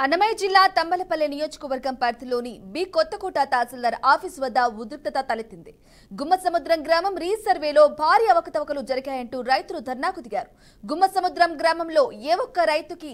అన్నమయ్య జిల్లా తంబలపల్లి నియోజకవర్గం పరిధిలోని బి కొత్తకోట తహసీల్దార్ ఆఫీస్ వద్ద ఉద్రిక్తత తలెత్తింది. గుమ్మసముద్రం గ్రామం రీసర్వేలో భారీ అవకతవకలు జరిగాయంటూ రైతులు ధర్నాకు దిగారు. గుమ్మసముద్రం గ్రామంలో ఏ ఒక్క రైతుకి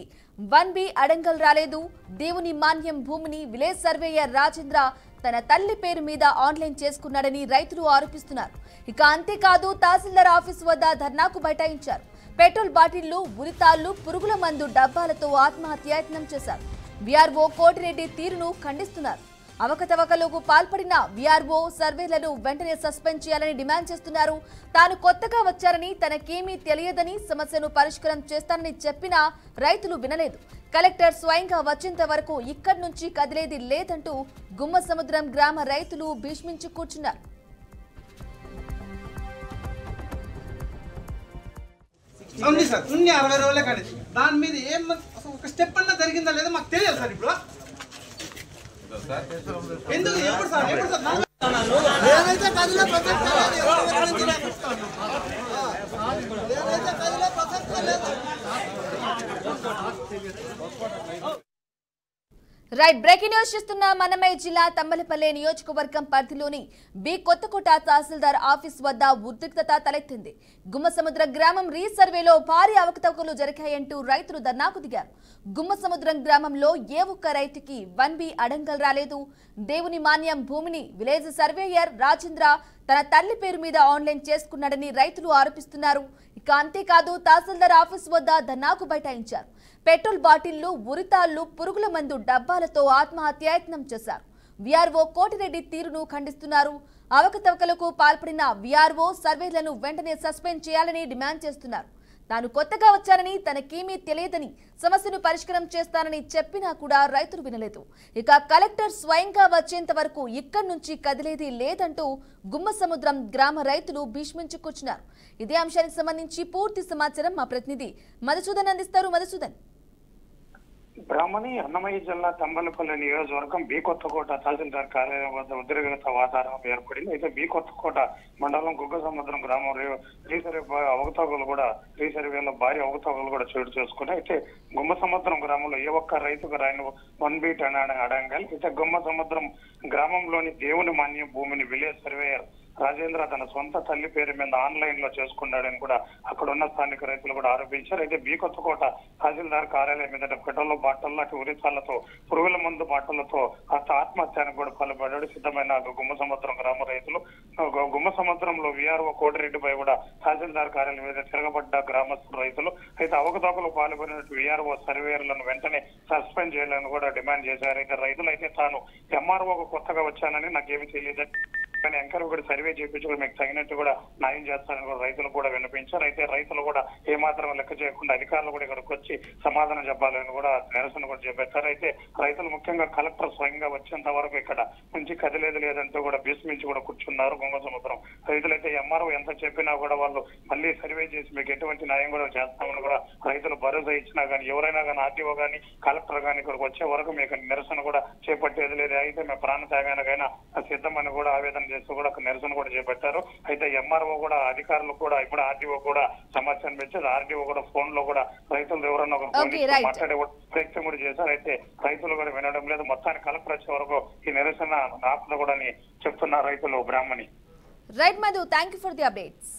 1B అడంగల్ రాలేదు. దేవుని మాన్యం భూమిని విలేజ్ సర్వేయర్ రాజేంద్ర తన తల్లి పేరు మీద ఆన్లైన్ చేసుకున్నాడని రైతులు ఆరోపిస్తున్నారు. ఇక అంతేకాదు తహసీల్దార్ ఆఫీస్ వద్ద ధర్నాకు బైఠాయించారు. పెట్రోల్ బాటిళ్లు, ఉరితాళ్లు, పురుగుల మందు డబ్బాలతో ఆత్మహత్యాయత్నం చేశారు. వీఆర్ఓ కోటిరెడ్డి తీరును ఖండిస్తున్నారు. అవకతవకలకు పాల్పడిన వీఆర్ఓ సర్వేలను వెంటనే సస్పెండ్ చేయాలని డిమాండ్ చేస్తున్నారు. తాను కొత్తగా వచ్చారని, తనకేమీ తెలియదని, సమస్యను పరిష్కారం చేస్తానని చెప్పినా రైతులు వినలేదు. కలెక్టర్ స్వయంగా వచ్చేంత వరకు ఇక్కడి నుంచి కదిలేది లేదంటూ గుమ్మసముద్రం గ్రామ రైతులు భీష్మించి కూర్చున్నారు. ఉంది సార్, 60 రోజులే కానీ దాని మీద ఏం ఒక స్టెప్ అన్నా జరిగిందా లేదా మాకు తెలియదు సార్. ఇప్పుడు ఎందుకు ఎప్పుడు సార్ రైట్ బ్రేకింగ్ న్యూస్ చూస్తున్న అన్నమయ్య జిల్లా తంబలపల్లి నియోజకవర్గం పరిధిలోని బి కొత్తకోట తహసీల్దార్ ఆఫీస్ వద్ద ఉద్రిక్తత తలెత్తింది. గుమ్మసముద్రం గ్రామం రీసర్వేలో భారీ అవకతవకలు జరిగాయంటూ రైతులు ధర్నాకు దిగారు. గుమ్మసముద్రం గ్రామంలో ఏ ఒక్క రైతుకి 1B అడంగల్ రాలేదు. దేవుని మాన్యం భూమిని విలేజ్ సర్వేయర్ రాజేంద్ర తన తల్లి పేరు మీద ఆన్లైన్ చేసుకున్నాడని రైతులు ఆరోపిస్తున్నారు. ఇక అంతేకాదు తహసీల్దార్ ఆఫీస్ వద్ద ధర్నాకు బైఠాయించారు. పెట్రోల్ బాటిళ్లు, ఉరితాళ్లు, పురుగుల మందు డబ్బాలతో ఆత్మహత్యాయత్నం చేశారు. వీఆర్ఓ కోటిరెడ్డి తీరును ఖండిస్తున్నారు. అవకతవకలకు పాల్పడిన వీఆర్ఓ సర్వేలను వెంటనే సస్పెండ్ చేయాలని డిమాండ్ చేస్తున్నారు. తాను కొత్తగా వచ్చానని, తనకేమీ తెలియదని, సమస్యను పరిష్కారం చేస్తానని చెప్పినా కూడా రైతులు వినలేదు. ఇక కలెక్టర్ స్వయంగా వచ్చేంత వరకు ఇక్కడి నుంచి కదిలేది లేదంటూ గుమ్మసముద్రం గ్రామ రైతులు భీష్మించి కూర్చున్నారు. ఇదే అంశానికి సంబంధించి పూర్తి సమాచారం మా ప్రతినిధి మధుసూదన్ అందిస్తారు. మధుసూదన్. బ్రాహ్మణి అన్నమయ్య జిల్లా తంబలపల్లి నియోజకవర్గం బి కొత్తకోట తహసీల్దార్ కార్యాలయం వద్ద ఉద్రిక్తత వాతావరణం ఏర్పడింది. అయితే బి కొత్తకోట మండలం గుగ్గసముద్రం గ్రామం రీసర్వే అవకతవకలు కూడా రీసర్వేలో భారీ అవకతవకలు కూడా చోటు చేసుకున్నాయి. అయితే గుమ్మసముద్రం గ్రామంలో ఏ ఒక్క రైతుకు రాని 1B అడంగల్. అయితే గుమ్మసముద్రం గ్రామంలోని దేవుని మాన్యం భూమిని విలేజ్ సర్వేయర్ రాజేంద్ర తన సొంత తల్లి పేరు మీద ఆన్లైన్ లో చేసుకున్నాడని కూడా అక్కడ ఉన్న స్థానిక రైతులు కూడా ఆరోపించారు. అయితే బి కొత్తకోట తహసీల్దార్ కార్యాలయం మీద పెట్రోల్ బాటల్లో, అటు ఉరితాళ్లతో, పురుగుల మందు బాటలతో ఆత్మహత్యానికి కూడా పాల్పడ్డాడు. సిద్ధమైన గుమ్మసముద్రం గ్రామ రైతులు గుమ్మసముద్రంలో వీఆర్ఓ కోటిరెడ్డిపై కూడా తహసీల్దార్ కార్యాలయం మీద తిరగబడ్డ గ్రామస్తుల రైతులు అయితే అవకతవకలు పాల్గొనినట్టు వీఆర్ఓ సర్వేయర్లను వెంటనే సస్పెండ్ చేయాలని కూడా డిమాండ్ చేశారు. అయితే రైతులు అయితే తాను ఎంఆర్ఓకు కొత్తగా వచ్చానని, నాకేమీ తెలియదు కానీ ఎంకర్ కూడా సర్వే చేయించుకుని మీకు తగినట్టు కూడా న్యాయం చేస్తారని కూడా రైతులు కూడా వినిపించారు. అయితే రైతులు కూడా ఏమాత్రం లెక్క చేయకుండా అధికారులు కూడా ఇక్కడికి వచ్చి సమాధానం చెప్పాలని కూడా నిరసన కూడా చేపట్టారు. అయితే రైతులు ముఖ్యంగా కలెక్టర్ స్వయంగా వచ్చేంత వరకు ఇక్కడ నుంచి కదిలేదు లేదంటూ కూడా భీష్మించి కూడా కూర్చున్నారు గుమ్మసముద్రం రైతులైతే. ఎంఆర్ఓ ఎంత చెప్పినా కూడా వాళ్ళు మళ్ళీ సర్వే చేసి మీకు ఎటువంటి న్యాయం కూడా చేస్తామని కూడా రైతులు భరోసా ఇచ్చినా కానీ, ఎవరైనా కానీ ఆర్టీఓ కానీ కలెక్టర్ కానీ ఇక్కడికి వచ్చే వరకు మీకు నిరసన కూడా చేపట్టేది లేదు. అయితే మేము ప్రాణ త్యాగానికైనా సిద్ధమని కూడా ఆవేదన చేస్తూ కూడా నిరసన కూడా చేపట్టారు. అయితే ఎంఆర్ఓ కూడా అధికారులు కూడా ఇప్పుడు ఆర్టీఓ కూడా సమాచారం ఇచ్చారు. ఆర్టీఓ కూడా ఫోన్ లో కూడా రైతులు ఎవరన్నా మాట్లాడే ప్రయత్నం కూడా చేశారు. అయితే రైతులు కూడా వినడం లేదు. మొత్తానికి కలెక్టర్ వచ్చే వరకు ఈ నిరసన ఆపద కూడా చెప్తున్నారు రైతులు. Brahmani. Right Madhu, thank you for the updates.